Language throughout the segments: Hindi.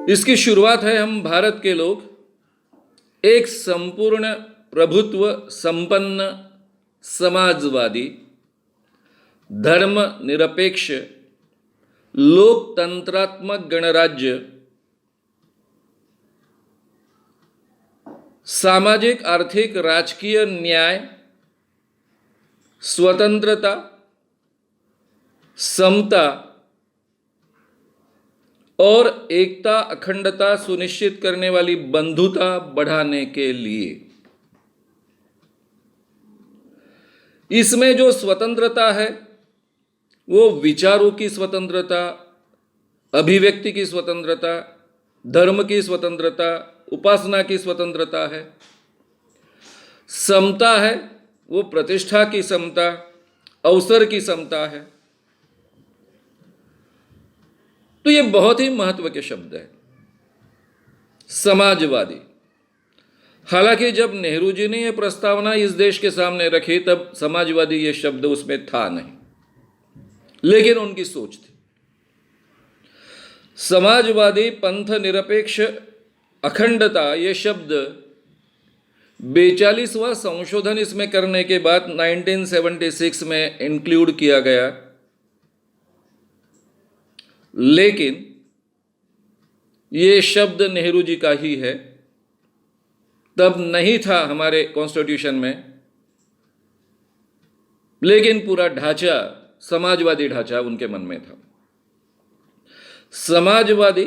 इसकी शुरुआत है, हम भारत के लोग एक संपूर्ण प्रभुत्व संपन्न समाजवादी धर्म निरपेक्ष लोकतंत्रात्मक गणराज्य सामाजिक आर्थिक राजकीय न्याय स्वतंत्रता समता और एकता अखंडता सुनिश्चित करने वाली बंधुता बढ़ाने के लिए इसमें जो स्वतंत्रता है वो विचारों की स्वतंत्रता, अभिव्यक्ति की स्वतंत्रता, धर्म की स्वतंत्रता, उपासना की स्वतंत्रता है। समता है वो प्रतिष्ठा की समता, अवसर की समता है। तो ये बहुत ही महत्व के शब्द है समाजवादी। हालांकि जब नेहरू जी ने यह प्रस्तावना इस देश के सामने रखी तब समाजवादी ये शब्द उसमें था नहीं, लेकिन उनकी सोच थी। समाजवादी पंथ निरपेक्ष अखंडता ये शब्द 42वां संशोधन इसमें करने के बाद 1976 में इंक्लूड किया गया, लेकिन ये शब्द नेहरू जी का ही है, तब नहीं था हमारे कॉन्स्टिट्यूशन में, लेकिन पूरा ढांचा समाजवादी ढांचा उनके मन में था। समाजवादी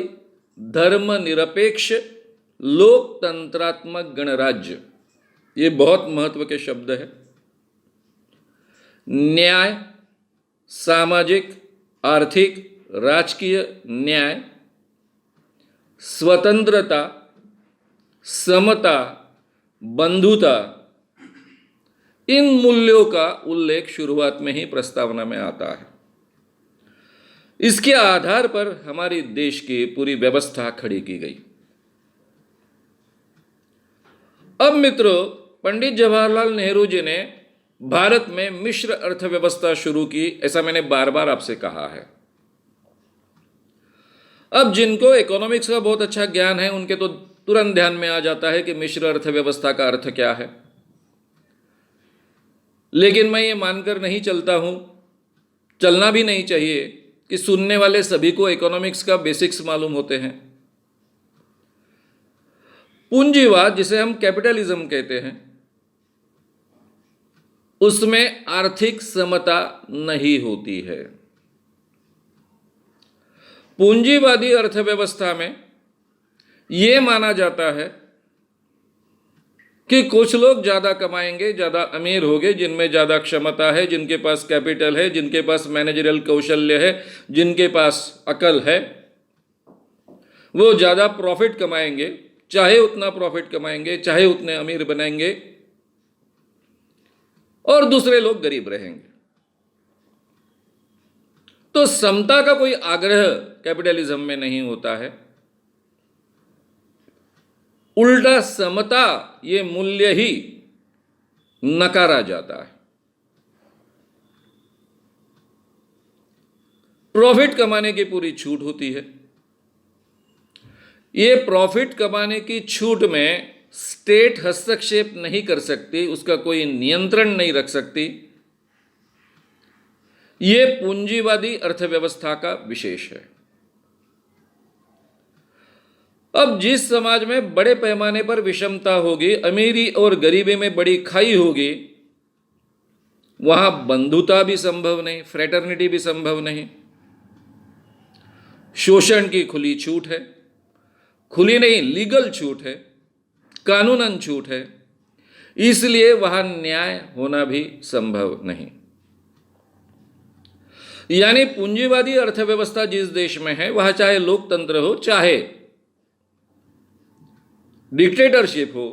धर्म निरपेक्ष लोकतंत्रात्मक गणराज्य, ये बहुत महत्व के शब्द है। न्याय, सामाजिक आर्थिक राजकीय न्याय, स्वतंत्रता, समता, बंधुता, इन मूल्यों का उल्लेख शुरुआत में ही प्रस्तावना में आता है। इसके आधार पर हमारी देश की पूरी व्यवस्था खड़ी की गई। अब मित्रों, पंडित जवाहरलाल नेहरू जी ने भारत में मिश्र अर्थव्यवस्था शुरू की, ऐसा मैंने बार बार आपसे कहा है। अब जिनको इकोनॉमिक्स का बहुत अच्छा ज्ञान है उनके तो तुरंत ध्यान में आ जाता है कि मिश्र अर्थव्यवस्था का अर्थ क्या है, लेकिन मैं ये मानकर नहीं चलता हूं, चलना भी नहीं चाहिए कि सुनने वाले सभी को इकोनॉमिक्स का बेसिक्स मालूम होते हैं। पूंजीवाद, जिसे हम कैपिटलिज्म कहते हैं, उसमें आर्थिक समता नहीं होती है। पूंजीवादी अर्थव्यवस्था में यह माना जाता है कि कुछ लोग ज्यादा कमाएंगे, ज्यादा अमीर होंगे, जिनमें ज्यादा क्षमता है, जिनके पास कैपिटल है, जिनके पास मैनेजरियल कौशल्य है, जिनके पास अकल है, वो ज्यादा प्रॉफिट कमाएंगे, चाहे उतना प्रॉफिट कमाएंगे, चाहे उतने अमीर बनेंगे, और दूसरे लोग गरीब रहेंगे। तो समता का कोई आग्रह कैपिटलिज्म में नहीं होता है। उल्टा समता ये मूल्य ही नकारा जाता है। प्रॉफिट कमाने की पूरी छूट होती है। ये प्रॉफिट कमाने की छूट में स्टेट हस्तक्षेप नहीं कर सकती, उसका कोई नियंत्रण नहीं रख सकती। ये पूंजीवादी अर्थव्यवस्था का विशेष है। अब जिस समाज में बड़े पैमाने पर विषमता होगी, अमीरी और गरीबी में बड़ी खाई होगी, वहां बंधुता भी संभव नहीं, फ्रेटर्निटी भी संभव नहीं। शोषण की खुली छूट है, खुली नहीं लीगल छूट है, कानूनन छूट है, इसलिए वहां न्याय होना भी संभव नहीं। यानी पूंजीवादी अर्थव्यवस्था जिस देश में है, वहां चाहे लोकतंत्र हो, चाहे डिक्टेटरशिप हो,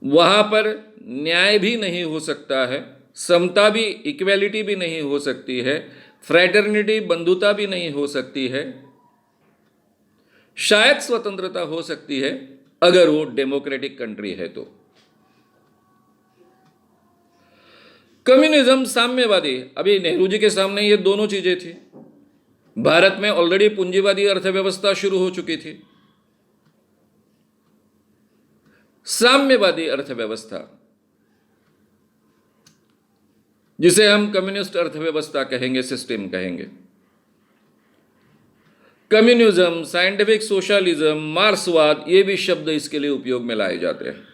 वहां पर न्याय भी नहीं हो सकता है, समता भी, इक्वेलिटी भी नहीं हो सकती है, फ्रेटर्निटी बंधुता भी नहीं हो सकती है। शायद स्वतंत्रता हो सकती है अगर वो डेमोक्रेटिक कंट्री है तो। कम्युनिज्म, साम्यवादी, अभी नेहरू जी के सामने ये दोनों चीजें थी। भारत में ऑलरेडी पूंजीवादी अर्थव्यवस्था शुरू हो चुकी थी। साम्यवादी अर्थव्यवस्था, जिसे हम कम्युनिस्ट अर्थव्यवस्था कहेंगे, सिस्टम कहेंगे, कम्युनिज्म, साइंटिफिक सोशलिज्म, मार्क्सवाद, ये भी शब्द इसके लिए उपयोग में लाए जाते हैं।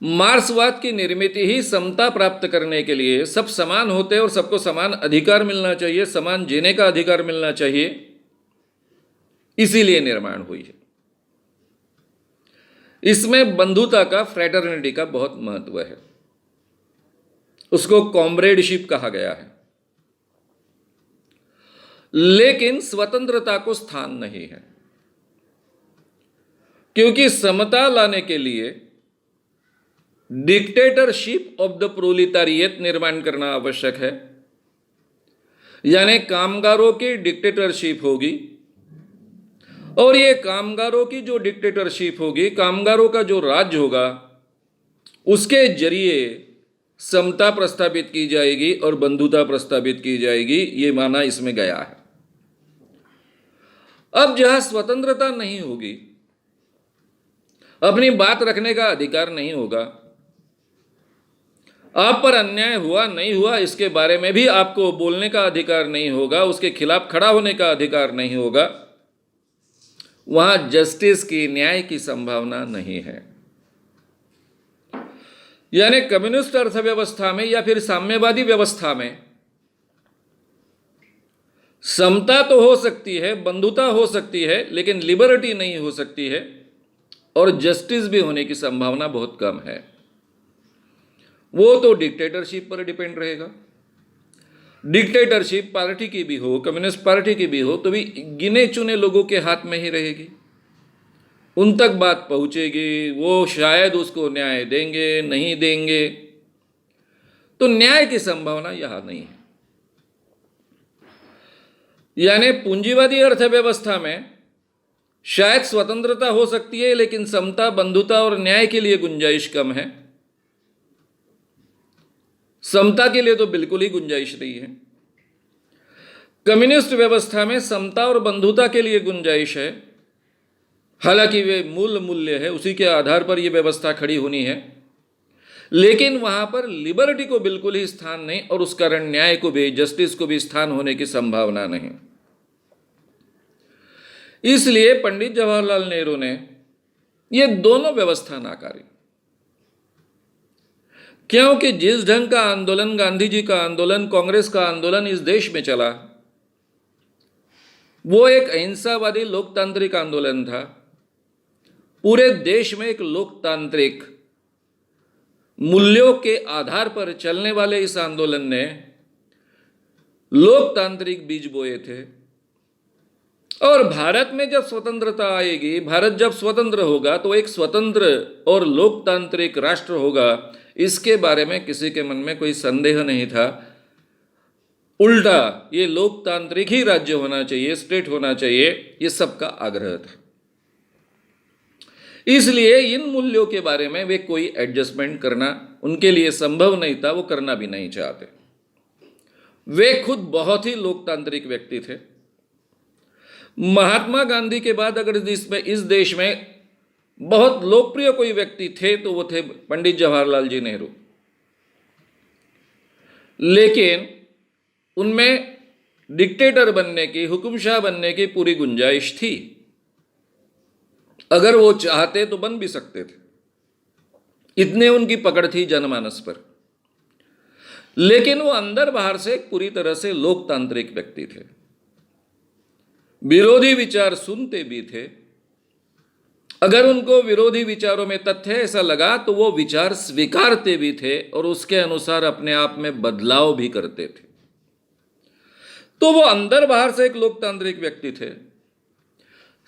मार्क्सवाद की निर्मित ही समता प्राप्त करने के लिए, सब समान होते हैं और सबको समान अधिकार मिलना चाहिए, समान जीने का अधिकार मिलना चाहिए, इसीलिए निर्माण हुई है। इसमें बंधुता का, फ्रेटर्निटी का बहुत महत्व है। उसको कॉमरेडशिप कहा गया है। लेकिन स्वतंत्रता को स्थान नहीं है, क्योंकि समता लाने के लिए डिक्टेटरशिप ऑफ द प्रोलिटारिएट निर्माण करना आवश्यक है। यानी कामगारों की डिक्टेटरशिप होगी, और ये कामगारों की जो डिक्टेटरशिप होगी, कामगारों का जो राज्य होगा, उसके जरिए समता प्रस्तावित की जाएगी और बंधुता प्रस्तावित की जाएगी। ये माना इसमें गया है। अब जहां स्वतंत्रता नहीं होगी, अपनी बात रखने का अधिकार नहीं होगा, आप पर अन्याय हुआ नहीं हुआ इसके बारे में भी आपको बोलने का अधिकार नहीं होगा, उसके खिलाफ खड़ा होने का अधिकार नहीं होगा, वहां जस्टिस की, न्याय की संभावना नहीं है। यानी कम्युनिस्ट अर्थव्यवस्था में या फिर साम्यवादी व्यवस्था में समता तो हो सकती है, बंधुता हो सकती है, लेकिन लिबर्टी नहीं हो सकती है, और जस्टिस भी होने की संभावना बहुत कम है। वो तो डिक्टेटरशिप पर डिपेंड रहेगा। डिक्टेटरशिप पार्टी की भी हो, कम्युनिस्ट पार्टी की भी हो, तो भी गिने चुने लोगों के हाथ में ही रहेगी। उन तक बात पहुंचेगी, वो शायद उसको न्याय देंगे, नहीं देंगे, तो न्याय की संभावना यहां नहीं है। यानी पूंजीवादी अर्थव्यवस्था में शायद स्वतंत्रता हो सकती है, लेकिन समता, बंधुता और न्याय के लिए गुंजाइश कम है। समता के लिए तो बिल्कुल ही गुंजाइश नहीं है। कम्युनिस्ट व्यवस्था में समता और बंधुता के लिए गुंजाइश है, हालांकि वे मूल मूल्य है, उसी के आधार पर यह व्यवस्था खड़ी होनी है, लेकिन वहां पर लिबर्टी को बिल्कुल ही स्थान नहीं, और उस कारण न्याय को भी, जस्टिस को भी स्थान होने की संभावना नहीं। इसलिए पंडित जवाहरलाल नेहरू ने ये दोनों व्यवस्था नाकारी, क्योंकि जिस ढंग का आंदोलन, गांधी जी का आंदोलन, कांग्रेस का आंदोलन इस देश में चला, वो एक अहिंसावादी लोकतांत्रिक आंदोलन था। पूरे देश में एक लोकतांत्रिक मूल्यों के आधार पर चलने वाले इस आंदोलन ने लोकतांत्रिक बीज बोए थे। और भारत में जब स्वतंत्रता आएगी, भारत जब स्वतंत्र होगा, तो एक स्वतंत्र और लोकतांत्रिक राष्ट्र होगा, इसके बारे में किसी के मन में कोई संदेह नहीं था। उल्टा ये लोकतांत्रिक ही राज्य होना चाहिए, स्टेट होना चाहिए, ये सबका आग्रह था। इसलिए इन मूल्यों के बारे में वे कोई एडजस्टमेंट करना उनके लिए संभव नहीं था, वो करना भी नहीं चाहते। वे खुद बहुत ही लोकतांत्रिक व्यक्ति थे। महात्मा गांधी के बाद अगर इस देश में बहुत लोकप्रिय कोई व्यक्ति थे तो वो थे पंडित जवाहरलाल जी नेहरू। लेकिन उनमें डिक्टेटर बनने की, हुकुमशाह बनने की पूरी गुंजाइश थी। अगर वो चाहते तो बन भी सकते थे, इतने उनकी पकड़ थी जनमानस पर। लेकिन वो अंदर बाहर से पूरी तरह से लोकतांत्रिक व्यक्ति थे। विरोधी विचार सुनते भी थे। अगर उनको विरोधी विचारों में तथ्य ऐसा लगा तो वो विचार स्वीकारते भी थे और उसके अनुसार अपने आप में बदलाव भी करते थे। तो वो अंदर बाहर से एक लोकतांत्रिक व्यक्ति थे।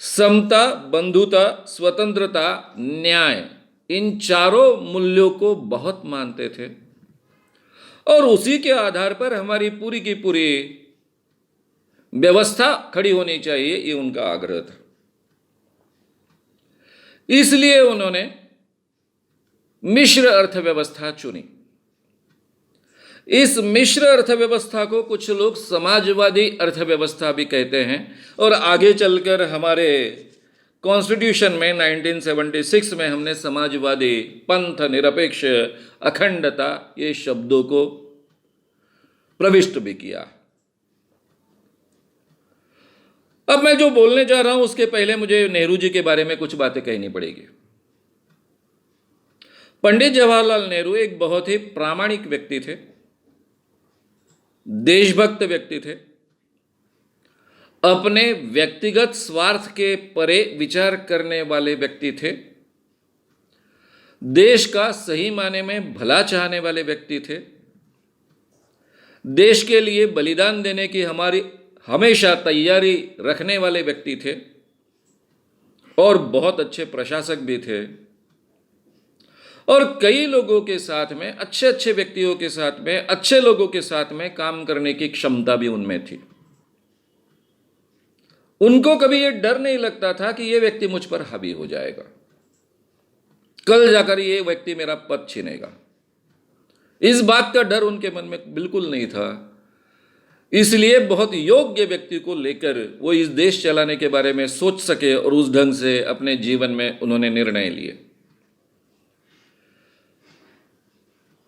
समता, बंधुता, स्वतंत्रता, न्याय, इन चारों मूल्यों को बहुत मानते थे, और उसी के आधार पर हमारी पूरी की पूरी व्यवस्था खड़ी होनी चाहिए, ये उनका आग्रह था। इसलिए उन्होंने मिश्र अर्थव्यवस्था चुनी। इस मिश्र अर्थव्यवस्था को कुछ लोग समाजवादी अर्थव्यवस्था भी कहते हैं, और आगे चलकर हमारे कॉन्स्टिट्यूशन में 1976 में हमने समाजवादी, पंथ निरपेक्ष, अखंडता ये शब्दों को प्रविष्ट भी किया। अब मैं जो बोलने जा रहा हूं उसके पहले मुझे नेहरू जी के बारे में कुछ बातें कहनी पड़ेगी। पंडित जवाहरलाल नेहरू एक बहुत ही प्रामाणिक व्यक्ति थे, देशभक्त व्यक्ति थे, अपने व्यक्तिगत स्वार्थ के परे विचार करने वाले व्यक्ति थे, देश का सही मायने में भला चाहने वाले व्यक्ति थे, देश के लिए बलिदान देने की हमारी हमेशा तैयारी रखने वाले व्यक्ति थे, और बहुत अच्छे प्रशासक भी थे, और कई लोगों के साथ में, अच्छे अच्छे व्यक्तियों के साथ में, अच्छे लोगों के साथ में काम करने की क्षमता भी उनमें थी। उनको कभी ये डर नहीं लगता था कि ये व्यक्ति मुझ पर हावी हो जाएगा, कल जाकर ये व्यक्ति मेरा पद छीनेगा। इस बात का डर उनके मन में बिल्कुल नहीं था। इसलिए बहुत योग्य व्यक्ति को लेकर वो इस देश चलाने के बारे में सोच सके, और उस ढंग से अपने जीवन में उन्होंने निर्णय लिए।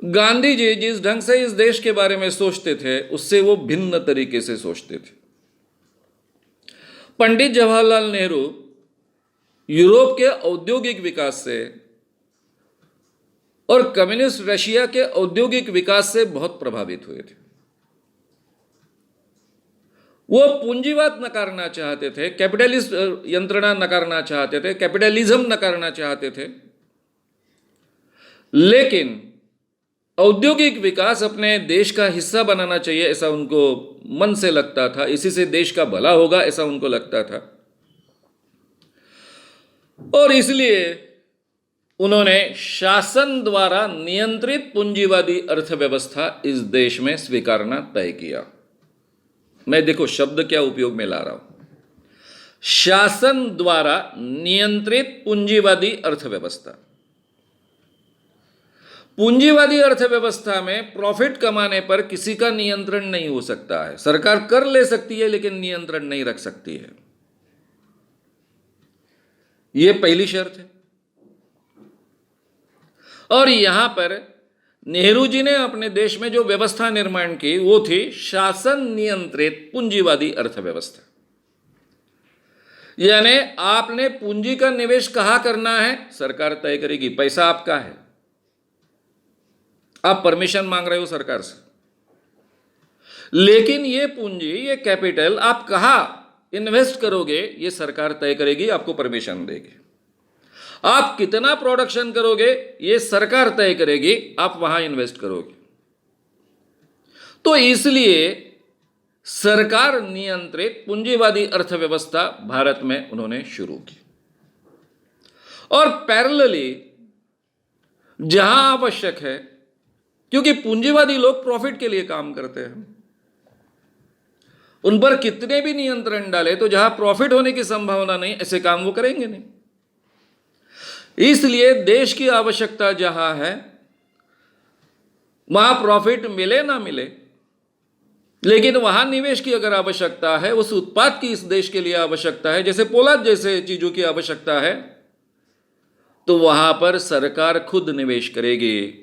गांधी जी जिस ढंग से इस देश के बारे में सोचते थे, उससे वो भिन्न तरीके से सोचते थे। पंडित जवाहरलाल नेहरू यूरोप के औद्योगिक विकास से और कम्युनिस्ट रशिया के औद्योगिक विकास से बहुत प्रभावित हुए थे। वो पूंजीवाद नकारना चाहते थे, कैपिटलिस्ट यंत्रणा नकारना चाहते थे, कैपिटलिज्म नकारना चाहते थे, लेकिन औद्योगिक विकास अपने देश का हिस्सा बनाना चाहिए ऐसा उनको मन से लगता था। इसी से देश का भला होगा ऐसा उनको लगता था, और इसलिए उन्होंने शासन द्वारा नियंत्रित पूंजीवादी अर्थव्यवस्था इस देश में स्वीकारना तय किया। मैं देखो शब्द क्या उपयोग में ला रहा हूं, शासन द्वारा नियंत्रित पूंजीवादी अर्थव्यवस्था। पूंजीवादी अर्थव्यवस्था में प्रॉफिट कमाने पर किसी का नियंत्रण नहीं हो सकता है। सरकार कर ले सकती है लेकिन नियंत्रण नहीं रख सकती है। यह पहली शर्त है। और यहां पर नेहरू जी ने अपने देश में जो व्यवस्था निर्माण की वो थी शासन नियंत्रित पूंजीवादी अर्थव्यवस्था। यानी आपने पूंजी का निवेश कहां करना है, सरकार तय करेगी। पैसा आपका है, आप परमिशन मांग रहे हो सरकार से, लेकिन ये पूंजी, ये कैपिटल आप कहां इन्वेस्ट करोगे ये सरकार तय करेगी, आपको परमिशन देगी। आप कितना प्रोडक्शन करोगे ये सरकार तय करेगी, आप वहां इन्वेस्ट करोगे। तो इसलिए सरकार नियंत्रित पूंजीवादी अर्थव्यवस्था भारत में उन्होंने शुरू की, और पैरेलली जहां आवश्यक है, क्योंकि पूंजीवादी लोग प्रॉफिट के लिए काम करते हैं, उन पर कितने भी नियंत्रण डाले तो जहां प्रॉफिट होने की संभावना नहीं, ऐसे काम वो करेंगे नहीं। इसलिए देश की आवश्यकता जहां है वहां प्रॉफिट मिले ना मिले, लेकिन वहां निवेश की अगर आवश्यकता है, उस उत्पाद की इस देश के लिए आवश्यकता है, जैसे पोलाद जैसे चीजों की आवश्यकता है, तो वहां पर सरकार खुद निवेश करेगी।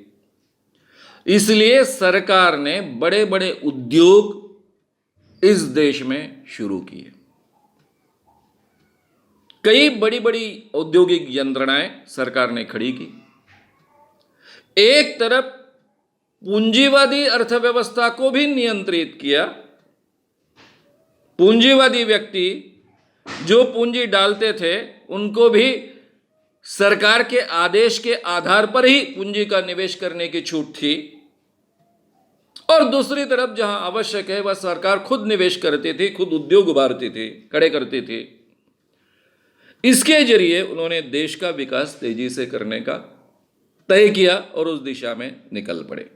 इसलिए सरकार ने बड़े बड़े उद्योग इस देश में शुरू किए। कई बड़ी बड़ी औद्योगिक यंत्रणाएं सरकार ने खड़ी की। एक तरफ पूंजीवादी अर्थव्यवस्था को भी नियंत्रित किया। पूंजीवादी व्यक्ति जो पूंजी डालते थे उनको भी सरकार के आदेश के आधार पर ही पूंजी का निवेश करने की छूट थी, और दूसरी तरफ जहां आवश्यक है वह सरकार खुद निवेश करती थी, खुद उद्योग उभारती थी, खड़े करती थी। इसके जरिए उन्होंने देश का विकास तेजी से करने का तय किया और उस दिशा में निकल पड़े।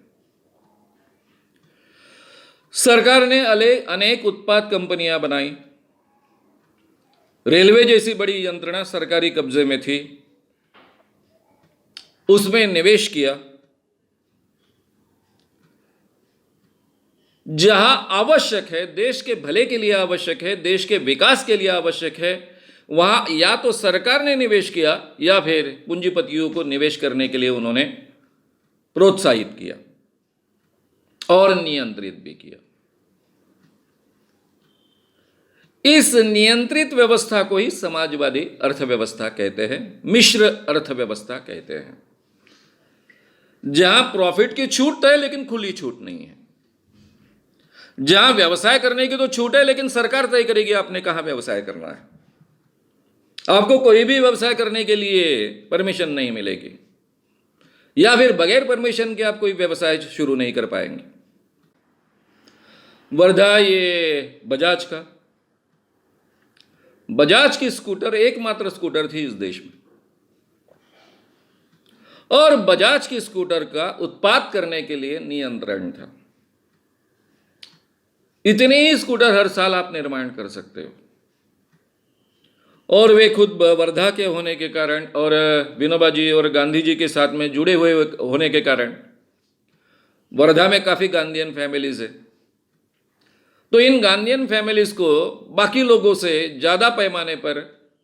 सरकार ने अनेक उत्पाद कंपनियां बनाई। रेलवे जैसी बड़ी यंत्रणा सरकारी कब्जे में थी, उसमें निवेश किया। जहां आवश्यक है, देश के भले के लिए आवश्यक है, देश के विकास के लिए आवश्यक है, वहां या तो सरकार ने निवेश किया या फिर पूंजीपतियों को निवेश करने के लिए उन्होंने प्रोत्साहित किया और नियंत्रित भी किया। इस नियंत्रित व्यवस्था को ही समाजवादी अर्थव्यवस्था कहते हैं, मिश्र अर्थव्यवस्था कहते हैं, जहां प्रॉफिट की छूट है लेकिन खुली छूट नहीं है, जहां व्यवसाय करने की तो छूट है लेकिन सरकार तय करेगी आपने कहां व्यवसाय करना है, आपको कोई भी व्यवसाय करने के लिए परमिशन नहीं मिलेगी, या फिर बगैर परमिशन के आप कोई व्यवसाय शुरू नहीं कर पाएंगे। वर्धा ये बजाज की स्कूटर एकमात्र स्कूटर थी इस देश में, और बजाज की स्कूटर का उत्पाद करने के लिए नियंत्रण था। इतने ही स्कूटर हर साल आप निर्माण कर सकते हो, और वे खुद वर्धा के होने के कारण और विनोबा जी और गांधी जी के साथ में जुड़े हुए होने के कारण वर्धा में काफ़ी गांधीयन फैमिलीज है, तो इन गांधीयन फैमिलीज को बाकी लोगों से ज़्यादा पैमाने पर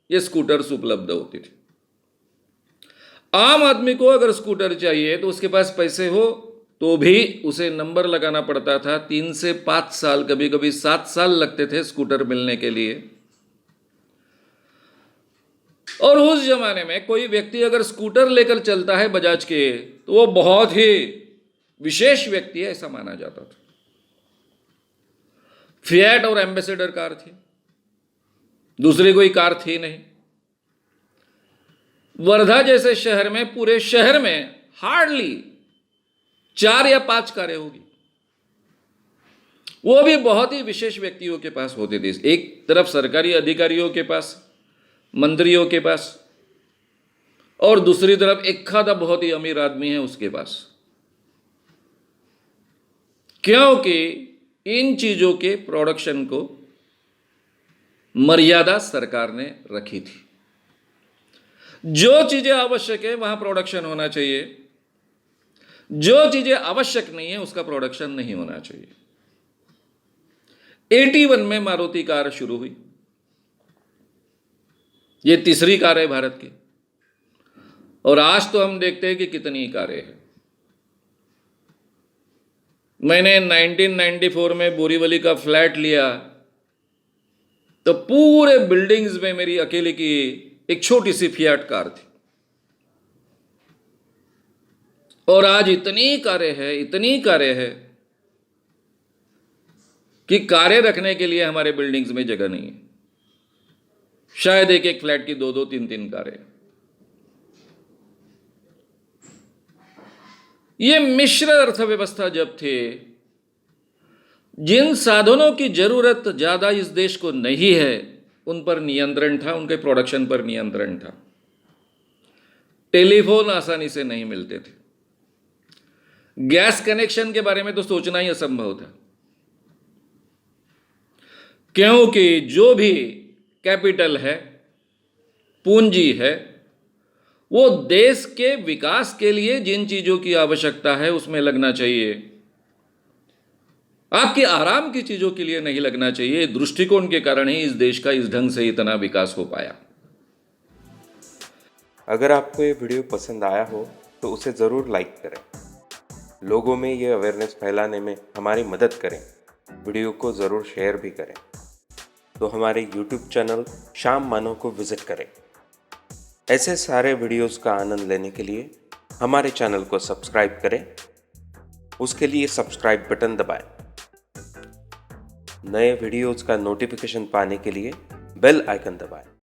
ये स्कूटर्स उपलब्ध होती थी। आम आदमी को अगर स्कूटर चाहिए तो उसके पास पैसे हो तो भी उसे नंबर लगाना पड़ता था, 3 से 5 साल, कभी कभी 7 साल लगते थे स्कूटर मिलने के लिए। और उस जमाने में कोई व्यक्ति अगर स्कूटर लेकर चलता है बजाज के, तो वो बहुत ही विशेष व्यक्ति है ऐसा माना जाता था। फिएट और एम्बेसडर कार थी, दूसरी कोई कार थी नहीं। वर्धा जैसे शहर में, पूरे शहर में हार्डली 4 या 5 कारें होगी, वो भी बहुत ही विशेष व्यक्तियों के पास होती थी। एक तरफ सरकारी अधिकारियों के पास, मंत्रियों के पास, और दूसरी तरफ एक खादा बहुत ही अमीर आदमी है उसके पास, क्योंकि इन चीजों के प्रोडक्शन को मर्यादा सरकार ने रखी थी। जो चीजें आवश्यक है वहां प्रोडक्शन होना चाहिए, जो चीजें आवश्यक नहीं है उसका प्रोडक्शन नहीं होना चाहिए। 81 में मारुति कार शुरू हुई, ये तीसरी कार है भारत की, और आज तो हम देखते हैं कि कितनी कारें हैं। मैंने 1994 में बोरीवली का फ्लैट लिया तो पूरे बिल्डिंग्स में मेरी अकेले की एक छोटी सी फिएट कार थी, और आज इतनी कारें हैं कि कारें रखने के लिए हमारे बिल्डिंग्स में जगह नहीं है। शायद एक एक फ्लैट की 2-2, 3-3 कारें। ये मिश्र अर्थव्यवस्था जब थे, जिन साधनों की जरूरत ज्यादा इस देश को नहीं है उन पर नियंत्रण था, उनके प्रोडक्शन पर नियंत्रण था। टेलीफोन आसानी से नहीं मिलते थे, गैस कनेक्शन के बारे में तो सोचना ही असंभव था, क्योंकि जो भी कैपिटल है, पूंजी है, वो देश के विकास के लिए जिन चीजों की आवश्यकता है उसमें लगना चाहिए, आपके आराम की चीजों के लिए नहीं लगना चाहिए। दृष्टिकोण के कारण ही इस देश का इस ढंग से इतना विकास हो पाया। अगर आपको ये वीडियो पसंद आया हो तो उसे ज़रूर लाइक करें, लोगों में ये अवेयरनेस फैलाने में हमारी मदद करें। वीडियो को ज़रूर शेयर भी करें। तो हमारे YouTube चैनल शाम मानव को विज़िट करें। ऐसे सारे वीडियोस का आनंद लेने के लिए हमारे चैनल को सब्सक्राइब करें, उसके लिए सब्सक्राइब बटन दबाएं। नए वीडियोस का नोटिफिकेशन पाने के लिए बेल आइकन दबाएं।